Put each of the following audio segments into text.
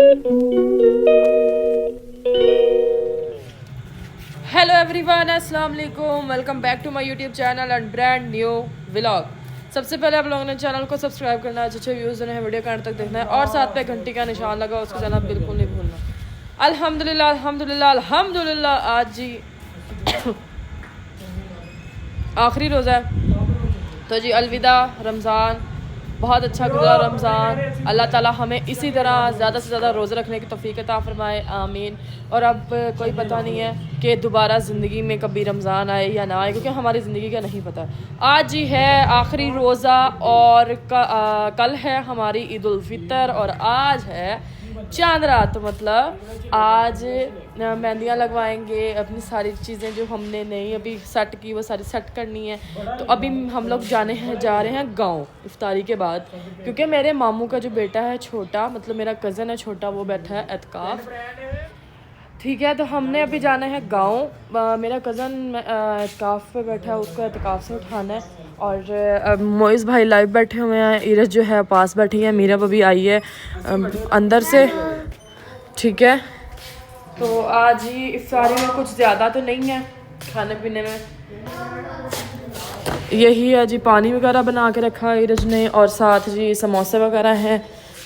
Hello everyone, अस्सलाम वालेकुम। Welcome back to my YouTube channel and brand new vlog. सबसे पहले आप लोगों ने चैनल को सब्सक्राइब करना है, अच्छे व्यूज़ हैं, वीडियो का अंत तक देखना है और साथ पे घंटी का निशान लगा उसको जाना बिल्कुल नहीं भूलना। अल्हम्दुलिल्लाह अल्हम्दुलिल्लाह अल्हम्दुलिल्लाह। आज जी आखिरी रोज़ा है तो जी अलविदा रमज़ान। बहुत अच्छा गुजरा रमज़ान। अल्लाह ताला हमें इसी तरह ज़्यादा से ज़्यादा रोज़े रखने की तौफीक अता फरमाए, आमीन। और अब कोई पता नहीं है कि दोबारा ज़िंदगी में कभी रमज़ान आए या ना आए, क्योंकि हमारी ज़िंदगी का नहीं पता। आज ही है आखिरी रोज़ा और कल है हमारी ईद उल फितर और आज है चांद रात। तो मतलब आज मेहंदियाँ लगवाएंगे, अपनी सारी चीज़ें जो हमने नहीं अभी सेट की वो सारी सेट करनी है। तो अभी हम लोग जा रहे हैं गांव इफ्तारी के बाद, क्योंकि मेरे मामू का जो बेटा है छोटा, मतलब मेरा कज़न है छोटा, वो बैठा है एतकाफ़। ठीक है, तो हमने अभी जाना है गांव। मेरा कज़न एतकाफ़ पे बैठा है, उसको एतकाफ़ से उठाना है। और मोइज़ भाई लाइव बैठे हुए हैं, इरज जो है पास बैठी है, मीरा अभी आई है अंदर से। ठीक है, तो आज ही इफ्तारी में कुछ ज़्यादा तो नहीं है खाने पीने में, यही है जी पानी वगैरह बना के रखा है इरज ने, और साथ जी समोसे वगैरह हैं।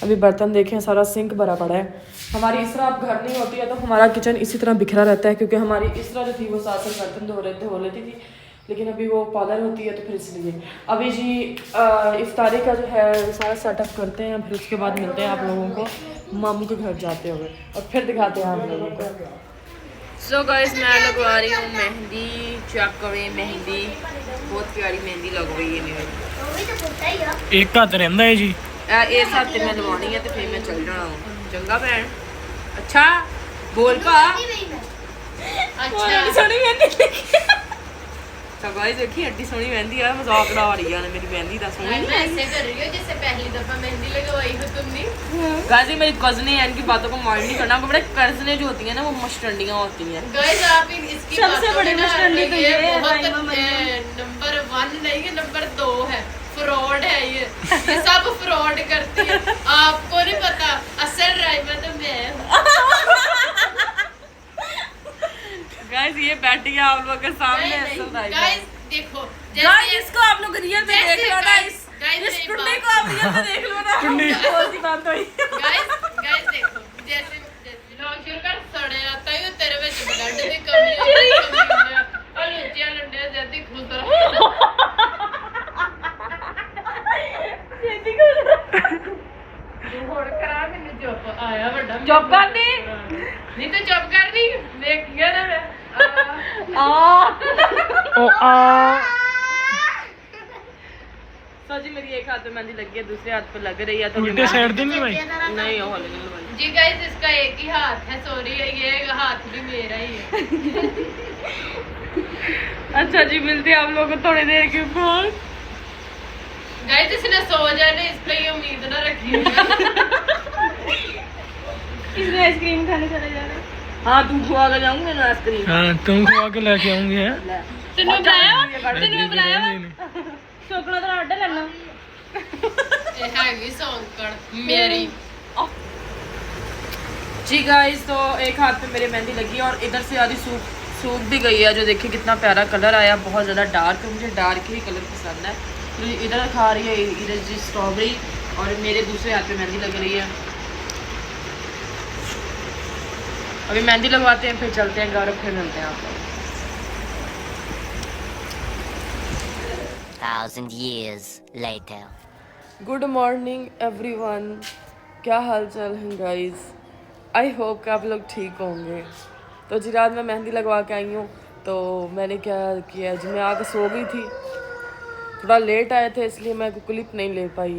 अभी बर्तन देखें, सारा सिंक भरा पड़ा है। हमारी इस तरह अब घर नहीं होती है तो हमारा किचन इसी तरह बिखरा रहता है, क्योंकि हमारी इस तरह जो थी वो साथ साथ बर्तन धो लेती थी, लेकिन अभी वो पार्लर होती है तो फिर इसलिए अभी जी इफ्तारी का जो है सारा सेटअप करते हैं, फिर उसके बाद मिलते हैं आप लोगों को मामू के घर जाते हुए और फिर दिखाते हैं आप लोगों को। सो गाइस, मैं लगवा रही हूँ मेहंदी। चेक करें, मेहंदी बहुत प्यारी मेहंदी लग रही है मेरी। एक हाथ रहंदा है जी, इस हफ्ते मैं लवानी है तो फिर मैं चल जाना हूँ। चंगा भैन, अच्छा बोल पा। अच्छा सोनी मेहंदी तो गाइस देखिए एडी सोनी मेहंदी है, मजाक उड़ा रही है मेरी मेहंदी दा। सोनी मैं ऐसे कर रही हूँ जैसे पहली दफा मेहंदी लगवाई हो तुमने। गाइस ये मेरी कज़न है, इनकी बातों को माइंड नहीं करना। बड़े कज़नें जो होती हैं ना वो मस्टंडियाँ होती हैं। गाइस आप इसकी सबसे बड़ी मस्टंडी तो ये है नंबर 1 नहीं है, नंबर 2 है। फ्रॉड है ये सब फ्रॉड करती है। आपको नहीं पता, असल ड्राइवर तो मैं हूँ। गाइस ये बैठी है आप लोगों के सामने असल ड्राइवर। गाइस देखो, गाइस इसको आप लोग रियल में देख लो ना, इस टुन्नी को आप रियल में देख लो ना। टुन्नी। बहुत सी बात हुई। गाइस देखो, जैसे व्लॉग शुरू कर सड़े आता है तेरे ਵਿੱਚ ब्लड ਦੀ ਕਮੀ ਹੈ और लुच्चिया लंडे जैसे खुश रहो। ਹੁਣ ਕਰਾ ਮੈਨੂੰ ਚੁੱਪ ਆਇਆ ਵੱਡਾ ਚੁੱਪ ਕਰਨੀ ਨਹੀਂ ਤਾਂ ਚੁੱਪ ਕਰਨੀ ਵੇਖਿਆ ਨਾ ਮੈਂ ओ आ तो जी मेरी एक हाथ पे मेहंदी लगी है, दूसरे हाथ पे लग रही है तो उल्टे साइड दे नहीं भाई। नहीं हो नहीं। जी गाइस इसका एक ही हाथ है, सॉरी ये हाथ भी मेरा ही है। अच्छा जी, मिलते हैं आप लोगों को थोड़ी देर के बाद। गाइस इसने सो जाने, इस पे ये उम्मीद ना रखी। किसने आइसक्रीम खाने चले जाना? हाँ तू खुआ के जाऊंगी ना आइसक्रीम। हाँ तुम खुआ के लेके आऊंगी है। ਤੈਨੂੰ ਬੁਲਾਇਆ चॉकलेट का ऑर्डर लेना। ਇਹ ਹੈਗੀ ਸੌਂਕਣ ਮੇਰੀ। जी गाइस, तो एक हाथ पे मेरे मेहंदी लगी है और इधर से आधी सूख भी गई है। जो देखिए कितना प्यारा कलर आया, बहुत ज़्यादा डार्क है, मुझे डार्क ही कलर पसंद है। तो इधर खा रही है इधर जी स्ट्रॉबेरी और मेरे दूसरे हाथ पे मेहंदी लग रही है। अभी मेहंदी लगवाते हैं फिर चलते हैं घर, फिर मिलते हैं आप लोग। 1,000 years later. Good morning everyone, क्या हाल चाल है गाइस? आई होप कि आप लोग ठीक होंगे। तो जी रात में मेहंदी लगवा के आई हूँ, तो मैंने क्या किया जी, मैं आके सो गई थी। थोड़ा लेट आए थे इसलिए मैं क्लिप नहीं ले पाई,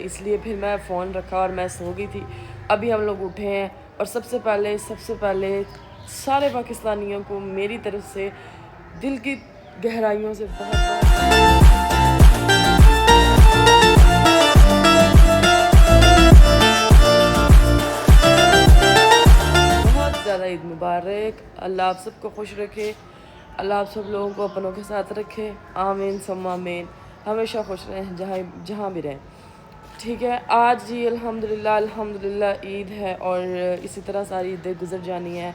इसलिए फिर मैं फ़ोन रखा और मैं सो गई थी। अभी हम लोग उठे हैं और सबसे पहले सारे पाकिस्तानियों को मेरी तरफ से दिल की गहराइयों से बहुत ज़्यादा ईद मुबारक। अल्लाह आप सबको खुश रखे, अल्लाह आप सब लोगों को अपनों के साथ रखे, आमीन सुम्मा आमीन। हमेशा खुश रहें जहाँ भी रहें। ठीक है, आज जी अल्हम्दुलिल्लाह ईद है और इसी तरह सारी ईदें गुजर जानी है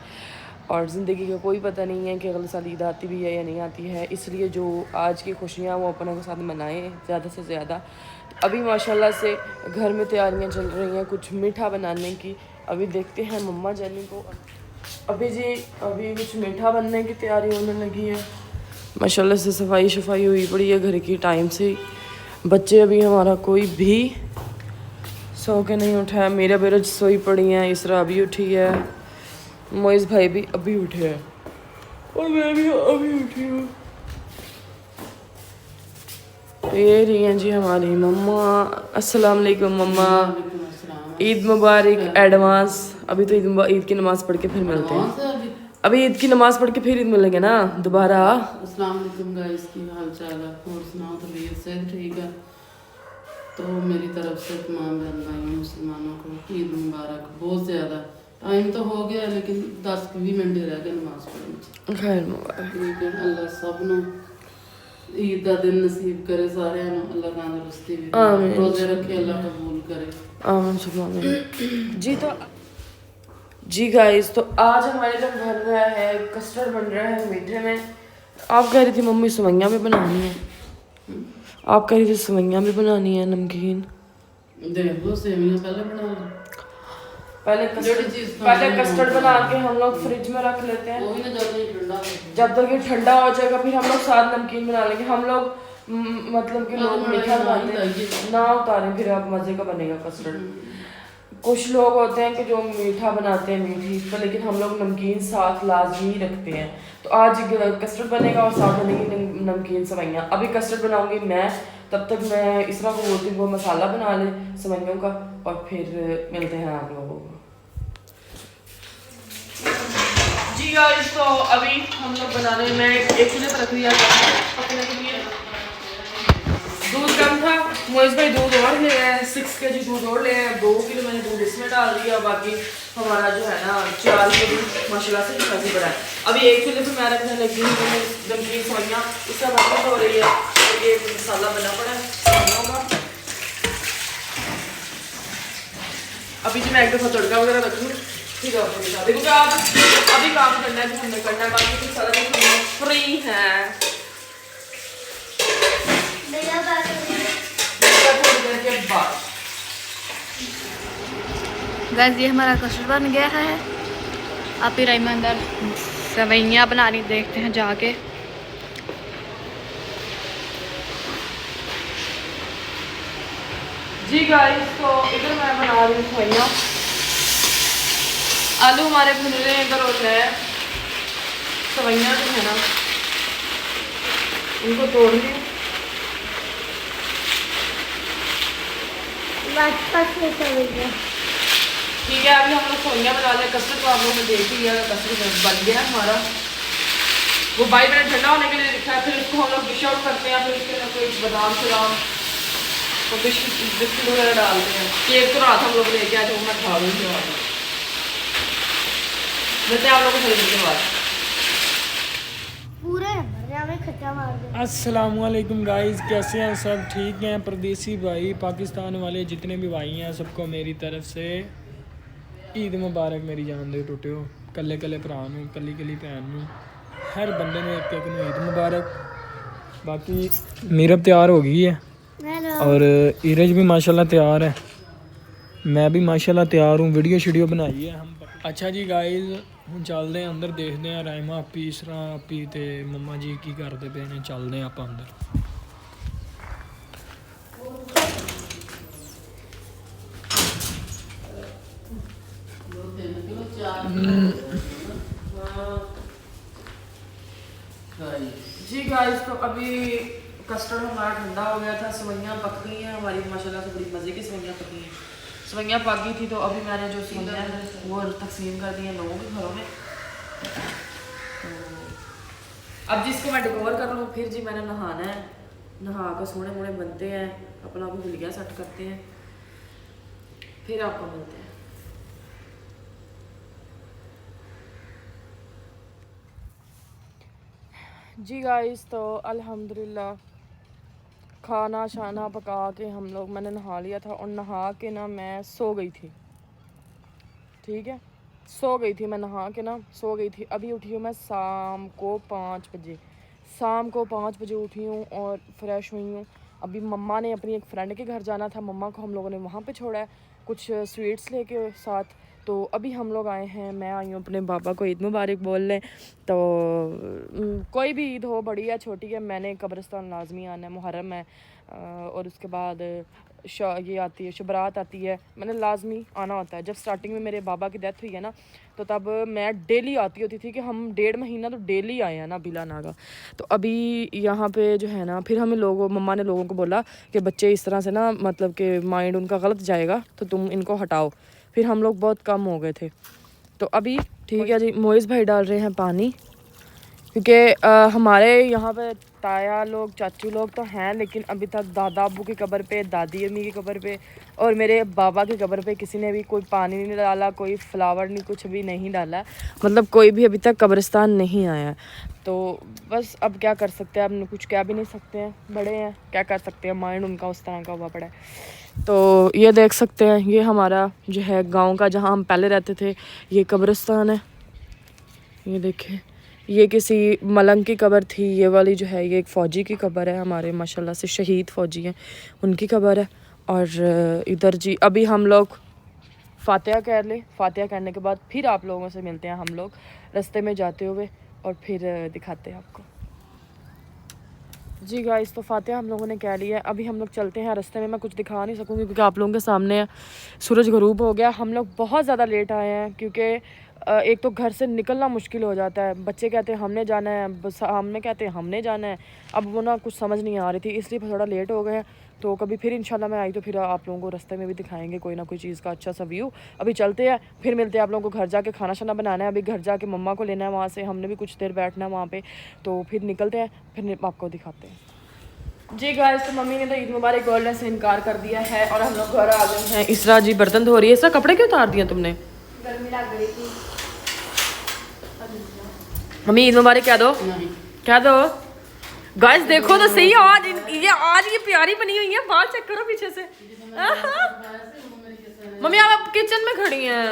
और ज़िंदगी का कोई पता नहीं है कि अगले साल ईद आती भी है या नहीं आती है, इसलिए जो आज की खुशियाँ वो अपनों के साथ मनाएं ज़्यादा से ज़्यादा। तो अभी माशाल्लाह से घर में तैयारियां चल रही हैं कुछ मीठा बनाने की। अभी देखते हैं मम्मा जानी को। अभी कुछ मीठा बनने की तैयारी होने लगी है। माशाल्लाह से सफाई हुई पड़ी है घर की टाइम से ही। बच्चे अभी हमारा कोई भी सो के नहीं उठा है। मेरा बेरज सोई पड़ी हैं, इसरा अभी उठी है, मोइज़ भाई भी अभी उठे हैं और मैं भी अभी उठी हूँ। तो ये रही हैं जी हमारी मम्मा। अस्सलाम वालेकुम मम्मा, ईद मुबारक एडवांस। अभी तो ईद की नमाज़ पढ़ के फिर मिलते हैं। अभी ईद की नमाज़ पढ़ के फिर ईद मिलेंगे ना दोबारा। अस्सलाम वालेकुम गाइस, की हाल चाल है? और सुनाओ, तबीयत से ठीक है? तो मेरी तरफ से तमाम बहन भाइयों मुसलमानों को ईद मुबारक। बहुत ज़्यादा टाइम तो हो गया लेकिन 10-20 मिनट रह गए नमाज पढ़ने। खैर मुबारक। ठीक है, अल्लाह सब नु ईद का दिन नसीब करे सारे नु। अल्लाह तंदुरुस्ती भी आमीन। रोजे रखे, अल्लाह कबूल करे। आमीन सुभान अल्लाह। जी गाइस, तो आज हमारे जो बन रहा है कस्टर्ड बन रहा है मीठे में। आप कह रही थी मम्मी सेवइयां भी बनानी है, आप कह रही थी सेवइयां भी बनानी है नमकीन। देख लो, सेवियां पहले बना लो। पहले कस्टर्ड बना के हम लोग फ्रिज में रख लेते हैं, वो भी ना जब ये ठंडा हो। जब तक ये ठंडा हो जाएगा फिर हम लोग साथ नमकीन बना लेंगे। हम लोग मतलब कि लोग मीठा बनाते हैं ना उतारें, फिर आप मज़े का बनेगा कस्टर्ड। कुछ लोग होते हैं कि जो मीठा बनाते हैं मीठी पर, लेकिन हम लोग नमकीन साथ लाजमी रखते हैं। तो आज कस्टर्ड बनेगा और साथ बनेगी नमकीन सेवइयां। अभी कस्टर्ड बनाऊंगी मैं, तब तक मैं इस तरह को बोलती हूँ वो मसाला बना ले सेवइयों का और फिर मिलते हैं आप लोगों को। जी गाइस, तो अभी हम लोग बनाने में एक चूल्हे पर रख दिया पकने के लिए। दूध कम था, मोइज़ भाई दूध और ले आए, 6 kg दूध और ले आए। 2 किलो मैंने दूध इसमें डाल दिया, बाकी हमारा जो है ना 4 किलो माशाल्लाह से काफ़ी बड़ा है। अभी एक चूल्हे पे मैं रखने लगी हूँ नमकीन सेवइयां। उसका बर्तन हो रही है, तो ये मसाला बना पड़ा है सेवइयों का। अभी जो मैं एक दफ़ा तड़का वगैरह रख लूँ फिर आपको दिखा दूँ, क्योंकि आप अभी काम करना है जो हमने करना है, बाकी कुछ सारा दिन हम फ्री हैं। गैस ये हमारा कस्टर्ड बन गया है। आप ही राइमा अंदर सेवइयां बनानी देखते हैं जाके। जी गाइस, तो इधर मैं बना रही हूँ सेवइयां। आलू हमारे भुन रहे हैं इधर, और मैं सेवइयां जो है ना उनको तोड़ ली। ठीक है, अभी हम लोग सेवइयां बना लें। कस्टर्ड तो आप लोगों ने देख ही लिया, कस्टर्ड बन गया हमारा। वो 22 मिनट ठंडा होने के लिए रखा है, फिर उसको हम लोग डिश आउट करते हैं। फिर उसके अंदर कोई बादाम शदाम तो बिस्किट वगैरह डालते हैं। केक तो रात हम लोग लेके आए थे, मैं खा रही हूँ। मिलते हैं आप लोगों को थोड़ी देर बाद। अस्सलाम वालेकुम गाइस, कैसे हैं सब? ठीक हैं? परदेसी भाई पाकिस्तान वाले जितने भी भाई हैं सबको मेरी तरफ से ईद मुबारक। मेरी जान दे टुटे हो कल्ले कल्ले भरा नूं, कल्ली कल्ली भैन नूं, हर बंदे ने एक एक नूं ईद मुबारक। बाकी मीरब तैयार हो गई है और ईरज भी माशाल्लाह तैयार है, मैं भी माशाल्लाह तैयार हूँ। वीडियो शीडियो बनाई है हम। अच्छा जी गाइस, ਹੁਣ ਚੱਲਦੇ ਆਂ ਅੰਦਰ, ਦੇਖਦੇ ਆਂ ਰਾਇਮਾ ਆਪੀ ਇਸਰਾ ਆਪੀ ਤੇ ਮੰਮਾ ਜੀ ਕੀ ਕਰਦੇ ਪਏ ਨੇ। ਚੱਲਦੇ ਆਂ ਆਪਾਂ ਅੰਦਰ। जी गाइस, तो अभी कस्टर्ड हमारा ठंडा हो गया था, सेवइयां पक गई हैं हमारी माशाल्लाह से, बड़ी मज़े की सेवइयां पकी हैं। सेवइयां पक गई थी तो अभी मैंने जो सेवइयां वो तकसीम कर दी हैं लोगों के घरों में। तो अब जिसको मैं डेकोर कर लूँ, फिर जी मैंने नहाना है, नहा कर सोने मोने बनते हैं, अपना भी गुलिया सेट करते हैं, फिर आपको मिलते हैं। जी गाइस, तो अल्हम्दुलिल्लाह खाना शाना पका के हम लोग, मैंने नहा लिया था और नहा के ना मैं सो गई थी, ठीक है, सो गई थी मैं, नहा के ना सो गई थी। अभी उठी हूँ मैं शाम को 5 बजे, शाम को 5 बजे उठी हूँ और फ्रेश हुई हूँ। अभी मम्मा ने अपनी एक फ्रेंड के घर जाना था, मम्मा को हम लोगों ने वहाँ पे छोड़ा है कुछ स्वीट्स लेके साथ। तो अभी हम लोग आए हैं, मैं आई हूँ अपने पापा को ईद मुबारक बोलने। तो कोई भी ईद हो, बड़ी या छोटी है, मैंने कब्रिस्तान लाजमी आना है। मुहर्रम है और उसके बाद ये आती है शबरात आती है, मैंने लाजमी आना होता है। जब स्टार्टिंग में मेरे बाबा की डेथ हुई है ना, तो तब मैं डेली आती होती थी कि हम 1.5 महीना तो डेली आए हैं ना बिला नागा। तो अभी यहाँ पे जो है ना, फिर हमें मम्मा ने लोगों को बोला कि बच्चे इस तरह से ना, मतलब कि माइंड उनका गलत जाएगा, तो तुम इनको हटाओ। फिर हम लोग बहुत कम हो गए थे। तो अभी ठीक है जी, मोइज़ भाई डाल रहे हैं पानी, क्योंकि हमारे यहाँ पे ताया लोग चाचू लोग तो हैं, लेकिन अभी तक दादा अबू की कब्र पे, दादी अम्मी की कब्र पे और मेरे बाबा की कब्र पे किसी ने भी कोई पानी नहीं डाला, कोई फ्लावर नहीं, कुछ भी नहीं डाला, मतलब कोई भी अभी तक कब्रिस्तान नहीं आया। तो बस अब क्या कर सकते हैं, अब कुछ कह भी नहीं सकते हैं, बड़े हैं, क्या कर सकते हैं, माइंड उनका उस तरह का हुआ पड़ा है। तो ये देख सकते हैं, ये हमारा जो है गाँव का, जहाँ हम पहले रहते थे, ये कब्रिस्तान है। ये देखें, ये किसी मलंग की कब्र थी, ये वाली जो है ये एक फ़ौजी की कब्र है, हमारे माशाल्लाह से शहीद फ़ौजी हैं, उनकी कब्र है। और इधर जी अभी हम लोग फातिहा कह लें, फातिहा करने के बाद फिर आप लोगों से मिलते हैं हम लोग रास्ते में जाते हुए, और फिर दिखाते हैं आपको। जी गाइस, तो फातिहा हम लोगों ने कह लिया है, अभी हम लोग चलते हैं। रास्ते में मैं कुछ दिखा नहीं सकूँगी क्योंकि आप लोगों के सामने है, सूरज गरूब हो गया। हम लोग बहुत ज़्यादा लेट आए हैं क्योंकि एक तो घर से निकलना मुश्किल हो जाता है, बच्चे कहते हैं हमने जाना है, बस हमने कहते हैं हमने जाना है, अब वो ना कुछ समझ नहीं आ रही थी, इसलिए थोड़ा लेट हो गए हैं। तो कभी फिर इंशाल्लाह मैं आई तो फिर आप लोगों को रास्ते में भी दिखाएंगे कोई ना कोई चीज़ का अच्छा सा व्यू। अभी चलते हैं, फिर मिलते हैं आप लोगों को। घर जाके खाना शाना बनाना है, अभी घर जाके मम्मा को लेना है वहाँ से, हमने भी कुछ देर बैठना है वहाँ पे, तो फिर निकलते हैं, फिर आपको दिखाते हैं। जी गाइस, तो मम्मी ने तो ईद मुबारक बोलने से इनकार कर दिया है और हम लोग घर आ गए हैं। इसरा जी बर्तन धो रही है। इसरा कपड़े क्यों उतार दिए तुमने? गर्मी लग रही थी। मम्मी ईद मुबारक क्या दो, नहीं क्या दो। गाइस देखो तो सही, आज ये प्यारी बनी हुई है, बाल चेक करो पीछे से। मम्मी आप किचन में खड़ी हैं,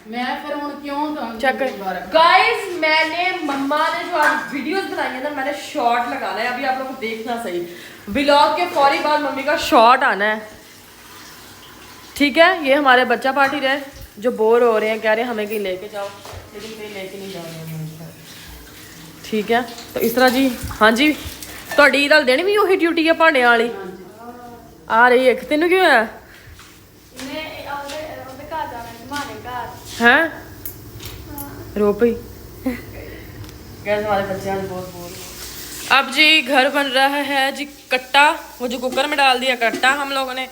मैं फिर हुण क्यों चेक कर। गाइस मैंने मम्मा ने जो आज वीडियोस बनाई है ना, मैंने शॉर्ट लगाना है, अभी आप लोग देखना सही, व्लॉग के फौरी बाद मम्मी का शॉर्ट आना है, ठीक है। ये हमारे बच्चा पार्टी रहे जो बोर हो रहे हैं, कह रहे हैं हमें कहीं लेके जाओ, लेकिन कहीं लेके नहीं जा रहे हैं, ठीक है। तो इस तरह जी, हाँ जी, ਤੁਹਾਡੀ ईद देनी भी ਉਹੀ ड्यूटी है भांडे वाली आ रही है। तेनू क्यों है हैं रो पई। गैस हमारे बच्चे आज बहुत बोर। अब जी घर बन रहा है जी कट्टा, वो जो कुकर में डाल दिया कट्टा हम लोगों ने।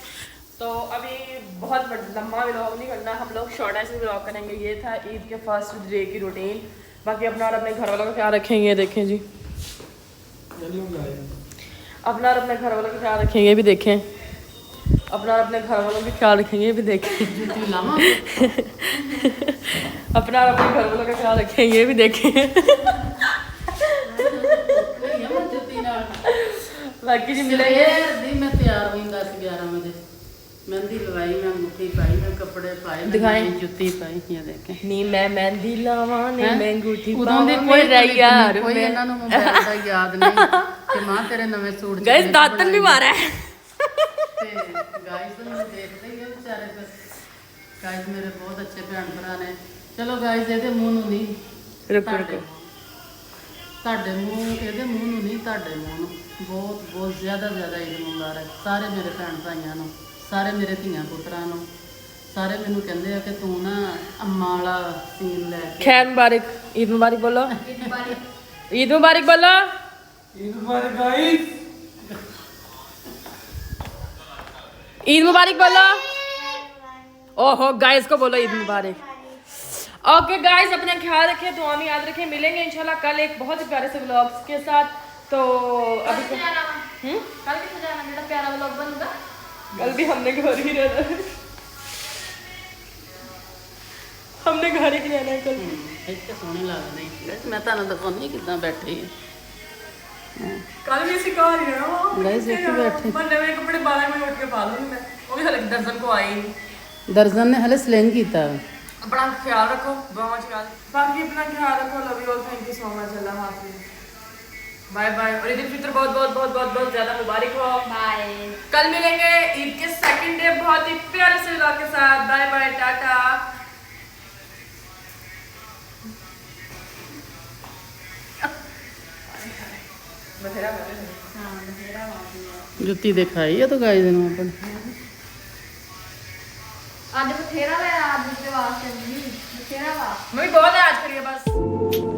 तो अभी बहुत लंबा व्लॉग नहीं करना, हम लोग शॉर्ट ऐसे व्लॉग करेंगे। ये था ईद के फर्स्ट डे की रूटीन, बाकी अपना और अपने घर वालों का ख्याल रखेंगे। ये देखें जी, अपना और अपने घर वालों का ख्याल रखेंगे, ये भी देखें, अपना और अपने घर वालों का ख्याल रखेंगे, ये भी देखें, अपना और अपने घर वालों का ख्याल रखेंगे, ये भी देखें। बाकी जी मिलेंगे। मैं तैयार हुई 10-11 बजे, मेहंदी लगाई, मैं मुट्ठी पाई, मैं कपड़े पाए, दिखाएं, जुत्ती पाई, ये देखें। नी मैं मेहंदी लावा ने मैं अंगूठी उदों दी पावा मेरा यार, कोई ਇਹਨਾਂ ਨੂੰ ਮੋਬਾਈਲ ਦਾ ਯਾਦ ਨਹੀਂ ਕਿ ਮਾਂ ਤੇਰੇ ਨਵੇਂ ਸੂਟ गाइस दातन भी मारा है। ਤੇ ਗਾਇਸ ਨੂੰ ਦੇਖਦੇ ਹੀ ਆ ਵਿਚਾਰੇ, ਫਿਰ ਗਾਇਸ ਮੇਰੇ ਬਹੁਤ ਅੱਛੇ ਭੈਣ ਭਰਾ ਨੇ। ਚਲੋ ਗਾਇਸ ਇਹਦੇ ਮੂੰਹ ਨੂੰ ਨਹੀਂ, रुको रुको, ਤੁਹਾਡੇ ਮੂੰਹ, ਇਹਦੇ ਮੂੰਹ ਨੂੰ ਨਹੀਂ, ਤੁਹਾਡੇ ਮੂੰਹ ਨੂੰ ਬਹੁਤ ਬਹੁਤ ਜ਼ਿਆਦਾ ਈਦ ਮੁਬਾਰਕ ਸਾਰੇ ਮੇਰੇ ਭੈਣ ਭਾਈਆਂ ਨੂੰ, ਸਾਰੇ ਮੇਰੇ ਧੀਆਂ ਪੁੱਤਰਾਂ ਨੂੰ। ਸਾਰੇ ਮੈਨੂੰ ਕਹਿੰਦੇ ਆ ਕਿ ਤੂੰ ਨਾ ਅੰਮਾ ਵਾਲਾ ਸੀਨ ਲੈ ਕੇ। खैर मुबारक, ईद मुबारक बोलो, ईद मुबारक बोलो, ईद मुबारक गाइस, ईद मुबारक बोलो। ओहो गाइस को बोलो ईद मुबारक। ओके गाइस, अपना ख्याल रखें, दुआ में याद रखें। मिलेंगे इंशाल्लाह कल एक बहुत ही प्यारे से व्लॉग्स के साथ। तो अभी कल कितना जाना, मेरा प्यारा व्लॉग बनूगा। कल भी हमने घर ही रहना है, हमने घर ही रहना है कल। ਇੱਥੇ ਸੋਹਣੇ ਲੱਗਦੇ। ਮੈਂ ਤੁਹਾਨੂੰ ਦਿਖਾਉਂਦੀ ਕਿੱਦਾਂ ਬੈਠੇ ਆ। ਕੱਲ ਵੀ ਅਸੀਂ ਘਰ ਹੀ ਰਹਿਣਾ ਗਾਇਸ ਇੱਥੇ ਬੈਠੇ ਮੈਂ ਨਵੇਂ ਕੱਪੜੇ 12 ਵਜੇ ਉੱਠ ਕੇ ਪਾ ਲੂੰਗੀ ਮੈਂ ਉਹ ਵੀ ਹਲੇ ਦਰਜਨ ਕੋ ਆਈ ਨਹੀਂ ਦਰਜਨ ਨੇ ਹਲੇ ਸਲਿੰਗ ਕੀਤਾ अपना ख्याल रखो दुआओं च याद बाकी अपना ख्याल रखो love you all thank you so much अल्लाह हाफिज बाय बाय और ईद उल फितर बहुत बहुत बहुत बहुत बहुत ज्यादा मुबारक हो बाय कल मिलेंगे ईद के सेकंड डे बहुत ही प्यारे से व्लॉग के साथ बाय बाय टाटा ਜੁੱਤੀ ਦਿਖਾਈ ਆ ਤੋ ਗਾਇਜ਼ ਨੂੰ ਆਪਣ ਅੱਜ ਬਥੇਰਾ ਵੇ ਆਪ ਦੇ ਵਾਸਤੇ ਨਹੀਂ ਬਥੇਰਾ ਵਾ मैं भी बहुत याद करिए बस